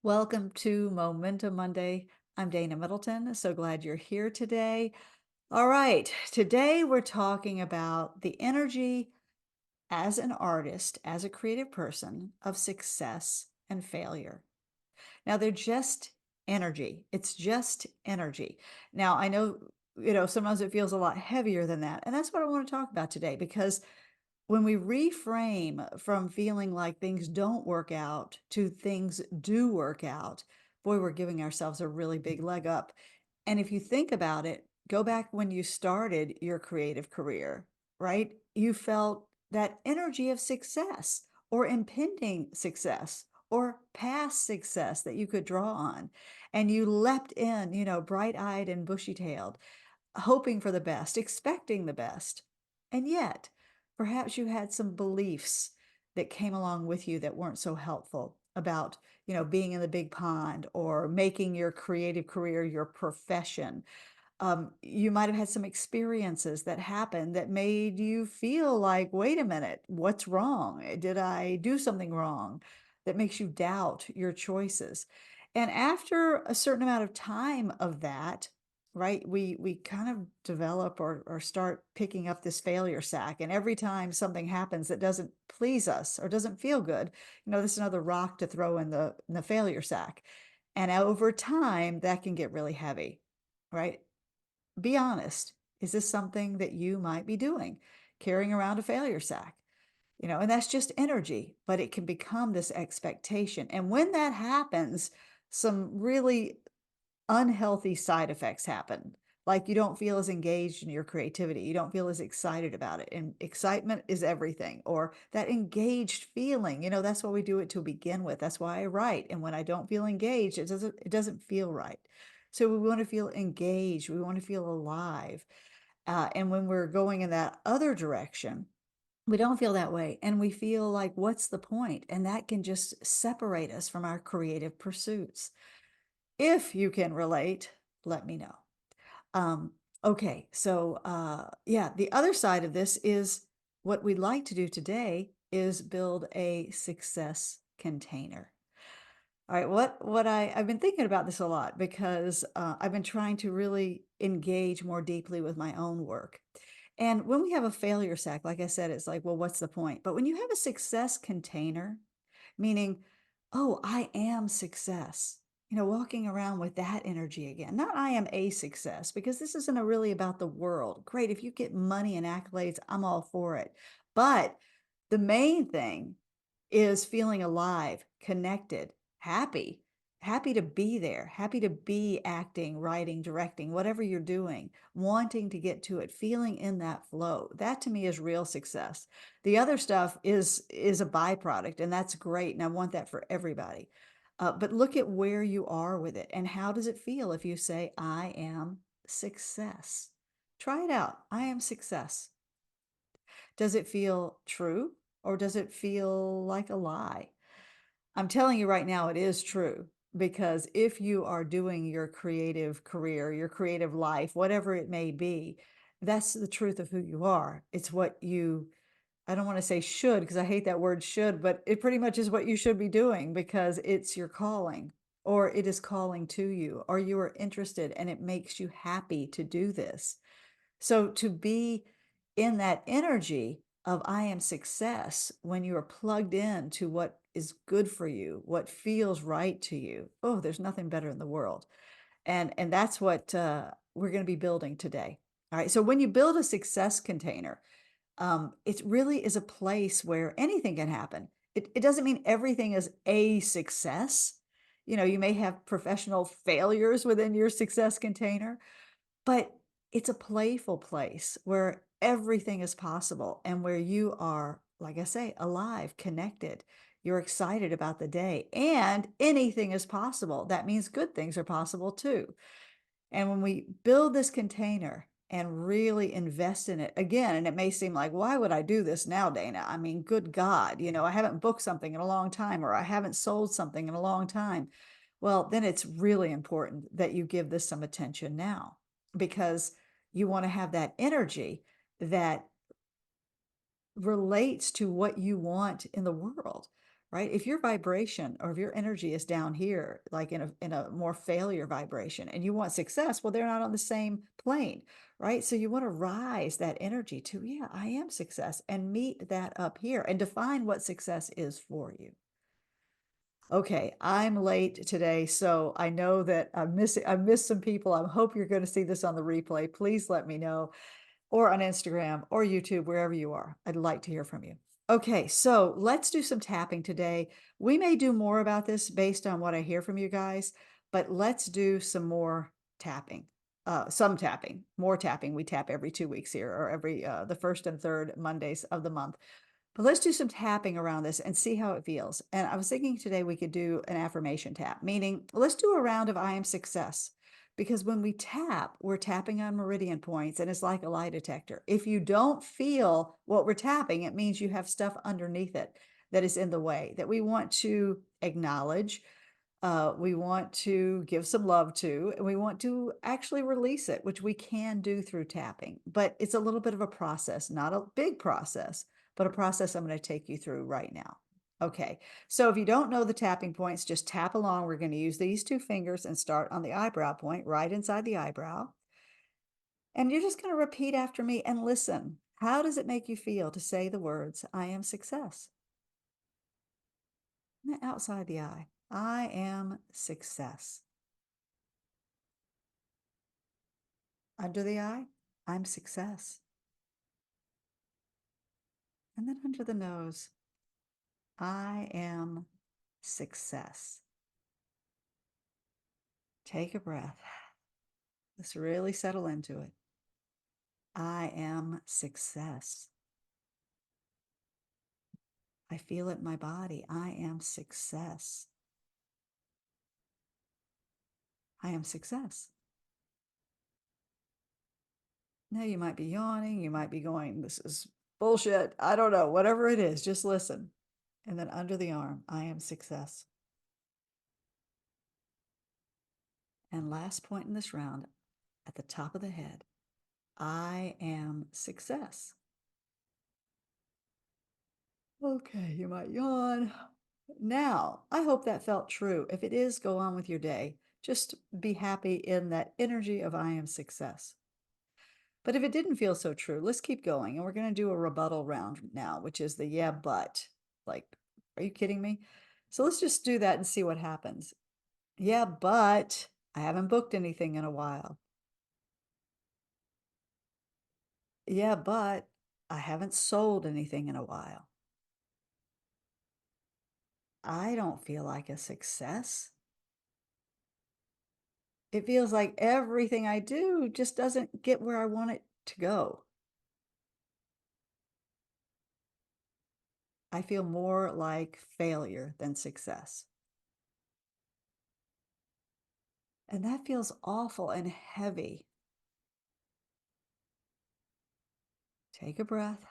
Welcome to Momentum Monday. I'm Dana Middleton. So glad you're here today. All right, today we're talking about the energy as an artist, as a creative person, of success and failure. Now, they're just energy. It's just energy. Now, I know, sometimes it feels a lot heavier than that. And that's what I want to talk about today because when we reframe from feeling like things don't work out to things do work out, boy, we're giving ourselves a really big leg up. And if you think about it, go back when you started your creative career, right? You felt that energy of success or impending success or past success that you could draw on. And you leapt in, bright eyed and bushy tailed, hoping for the best, expecting the best. And yet, perhaps you had some beliefs that came along with you that weren't so helpful about, being in the big pond or making your creative career your profession. You might have had some experiences that happened that made you feel like, wait a minute, what's wrong? Did I do something wrong? That makes you doubt your choices. And after a certain amount of time of that, right, we kind of develop or start picking up this failure sack. And every time something happens that doesn't please us or doesn't feel good, this is another rock to throw in the failure sack. And over time, that can get really heavy, right? Be honest. Is this something that you might be doing? Carrying around a failure sack, and that's just energy, but it can become this expectation. And when that happens, some really unhealthy side effects happen. Like you don't feel as engaged in your creativity. You don't feel as excited about it. And excitement is everything, or that engaged feeling. That's why we do it to begin with. That's why I write. And when I don't feel engaged, it doesn't feel right. So we want to feel engaged. We want to feel alive. And when we're going in that other direction, we don't feel that way. And we feel like, what's the point? And that can just separate us from our creative pursuits. If you can relate, let me know. Um, okay, so yeah, the other side of this is what we'd like to do today is build a success container. All right, I've been thinking about this a lot because I've been trying to really engage more deeply with my own work. And when we have a failure sack, like I said, it's like, well, what's the point? But when you have a success container, meaning, oh, I am success, walking around with that energy again. Not I am a success, because this isn't really about the world. Great, if you get money and accolades, I'm all for it. But the main thing is feeling alive, connected, happy, happy to be there, happy to be acting, writing, directing, whatever you're doing, wanting to get to it, feeling in that flow. That to me is real success. The other stuff is a byproduct, and that's great, and I want that for everybody. But look at where you are with it, and how does it feel if you say, I am success? Try it out. I am success. Does it feel true, or does it feel like a lie? I'm telling you right now, it is true, because if you are doing your creative career, your creative life, whatever it may be, that's the truth of who you are. It's what you, I don't want to say should, because I hate that word should, but it pretty much is what you should be doing because it's your calling, or it is calling to you, or you are interested and it makes you happy to do this. So to be in that energy of I am success, when you are plugged in to what is good for you, what feels right to you, oh, there's nothing better in the world. And that's what we're going to be building today. All right. So when you build a success container, it really is a place where anything can happen. It doesn't mean everything is a success. You may have professional failures within your success container, but it's a playful place where everything is possible and where you are, like I say, alive, connected. You're excited about the day, and anything is possible. That means good things are possible too. And when we build this container and really invest in it again, and it may seem like, why would I do this now, Dana? I mean, good God, I haven't booked something in a long time, or I haven't sold something in a long time. Well, then it's really important that you give this some attention now, because you want to have that energy that relates to what you want in the world, right? If your vibration or if your energy is down here, like in a more failure vibration, and you want success, well, they're not on the same plane, right? So you want to rise that energy to, yeah, I am success, and meet that up here and define what success is for you. Okay, I'm late today, so I know that I missed some people. I hope you're going to see this on the replay. Please let me know, or on Instagram or YouTube, wherever you are. I'd like to hear from you. Okay, so let's do some tapping today. We may do more about this based on what I hear from you guys, but let's do some more tapping. Some tapping, more tapping. We tap every 2 weeks here, or every the first and third Mondays of the month. But let's do some tapping around this and see how it feels. And I was thinking today we could do an affirmation tap, meaning let's do a round of I am success. Because when we tap, we're tapping on meridian points and it's like a lie detector. If you don't feel what we're tapping, it means you have stuff underneath it that is in the way that we want to acknowledge, we want to give some love to, and we want to actually release it, which we can do through tapping. But it's a little bit of a process, not a big process, but a process I'm going to take you through right now. Okay, so if you don't know the tapping points, just tap along. We're going to use these two fingers and start on the eyebrow point, right inside the eyebrow. And you're just going to repeat after me and listen. How does it make you feel to say the words, I am success? Outside the eye, I am success. Under the eye, I'm success. And then under the nose, I am success. Take a breath. Let's really settle into it. I am success. I feel it in my body. I am success. I am success. Now you might be yawning. You might be going, this is bullshit. I don't know. Whatever it is, just listen. And then under the arm, I am success. And last point in this round, at the top of the head, I am success. Okay, you might yawn. Now, I hope that felt true. If it is, go on with your day. Just be happy in that energy of I am success. But if it didn't feel so true, let's keep going. And we're going to do a rebuttal round now, which is the yeah, but. Like, are you kidding me? So let's just do that and see what happens. Yeah, but I haven't booked anything in a while. Yeah, but I haven't sold anything in a while. I don't feel like a success. It feels like everything I do just doesn't get where I want it to go. I feel more like failure than success. And that feels awful and heavy. Take a breath.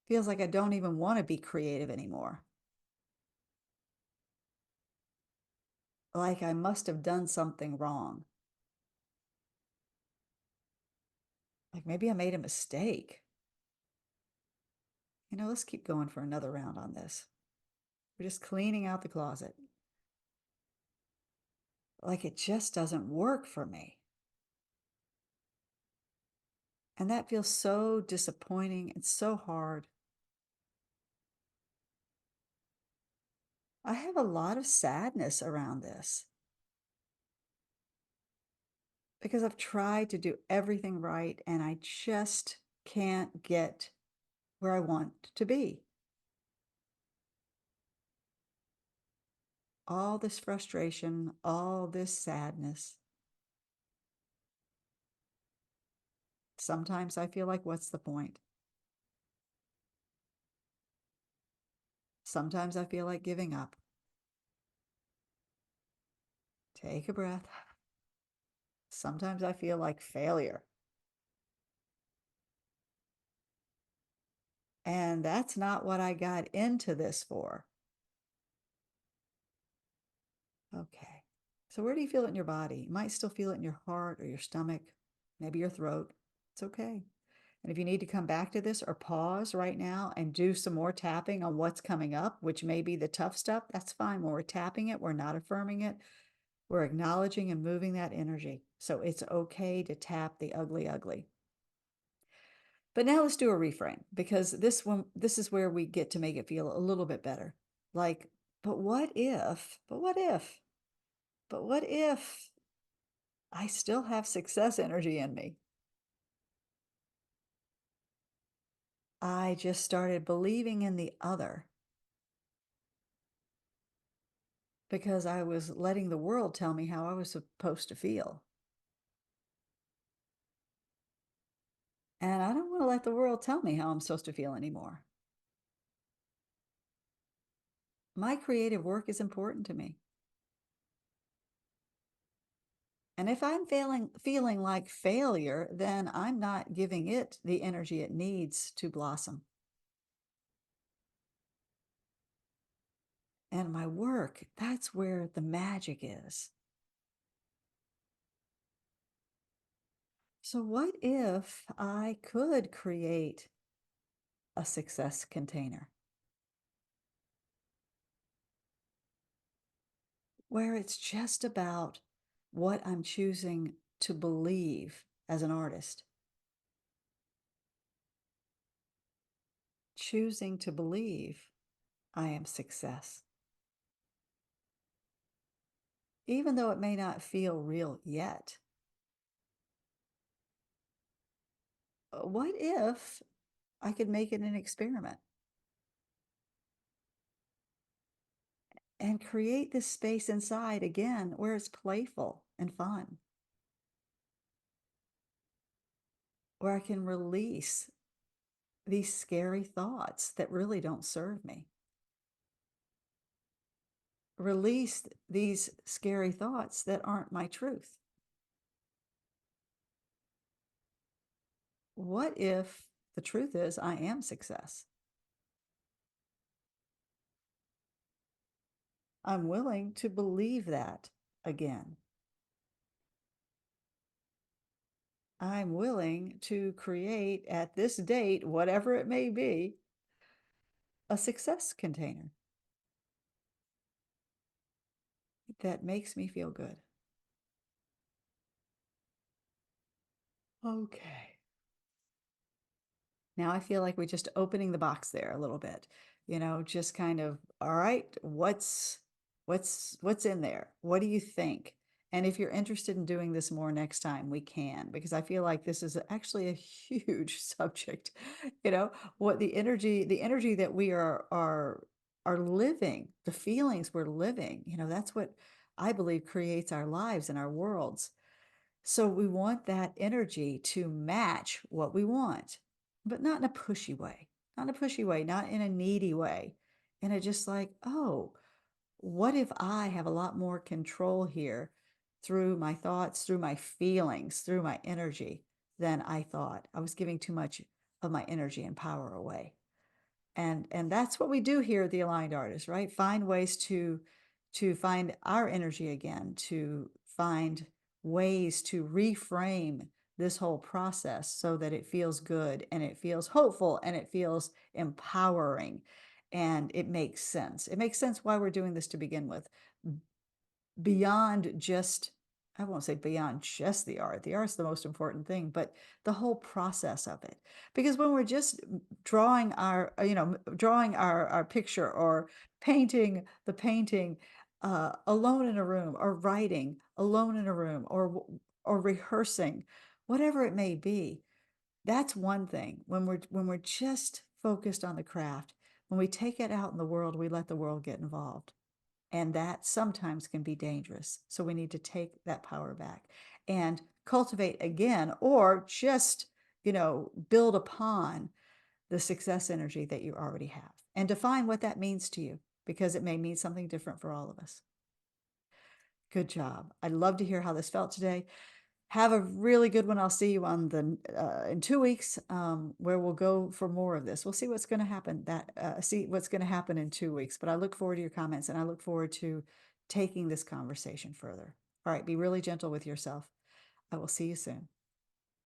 Feels like I don't even want to be creative anymore. Like I must have done something wrong. Like maybe I made a mistake. Let's keep going for another round on this. We're just cleaning out the closet. Like it just doesn't work for me. And that feels so disappointing and so hard. I have a lot of sadness around this because I've tried to do everything right and I just can't get where I want to be. All this frustration, all this sadness. Sometimes I feel like, what's the point? Sometimes I feel like giving up. Take a breath. Sometimes I feel like failure. And that's not what I got into this for. Okay. So where do you feel it in your body? You might still feel it in your heart or your stomach, maybe your throat. It's okay. And if you need to come back to this or pause right now and do some more tapping on what's coming up, which may be the tough stuff, that's fine. When we're tapping it, we're not affirming it. We're acknowledging and moving that energy. So it's okay to tap the ugly, ugly. But now let's do a reframe because this is where we get to make it feel a little bit better. Like, but what if, but what if I still have success energy in me? I just started believing in the other because I was letting the world tell me how I was supposed to feel. And I don't want to let the world tell me how I'm supposed to feel anymore. My creative work is important to me. And if I'm feeling like failure, then I'm not giving it the energy it needs to blossom. And my work, that's where the magic is. So what if I could create a success container where it's just about what I'm choosing to believe as an artist, choosing to believe I am success, even though it may not feel real yet. What if I could make it an experiment and create this space inside again where it's playful and fun, where I can release these scary thoughts that really don't serve me? Release these scary thoughts that aren't my truth. What if the truth is I am success? I'm willing to believe that again. I'm willing to create at this date, whatever it may be, a success container that makes me feel good. Okay. Now I feel like we're just opening the box there a little bit, just kind of, all right, what's in there? What do you think? And if you're interested in doing this more next time, we can, because I feel like this is actually a huge subject. What the energy that we are living, the feelings we're living, that's what I believe creates our lives and our worlds. So we want that energy to match what we want, but not in a pushy way, not in a pushy way, not in a needy way. And it just like, oh, what if I have a lot more control here through my thoughts, through my feelings, through my energy than I thought? I was giving too much of my energy and power away. And that's what we do here at the Aligned Artist, right? Find ways to find our energy again, to find ways to reframe this whole process so that it feels good and it feels hopeful and it feels empowering and it makes sense. It makes sense why we're doing this to begin with, beyond just, I won't say beyond just the art. The art's the most important thing, but the whole process of it. Because when we're just drawing our picture or painting the painting alone in a room, or writing alone in a room, or rehearsing, whatever it may be, that's one thing. When we're just focused on the craft, when we take it out in the world, we let the world get involved. And that sometimes can be dangerous. So we need to take that power back and cultivate again, or just, build upon the success energy that you already have and define what that means to you, because it may mean something different for all of us. Good job. I'd love to hear how this felt today. Have a really good one. I'll see you on the in 2 weeks, where we'll go for more of this. We'll see what's going to happen. See what's going to happen in 2 weeks. But I look forward to your comments, and I look forward to taking this conversation further. All right, be really gentle with yourself. I will see you soon.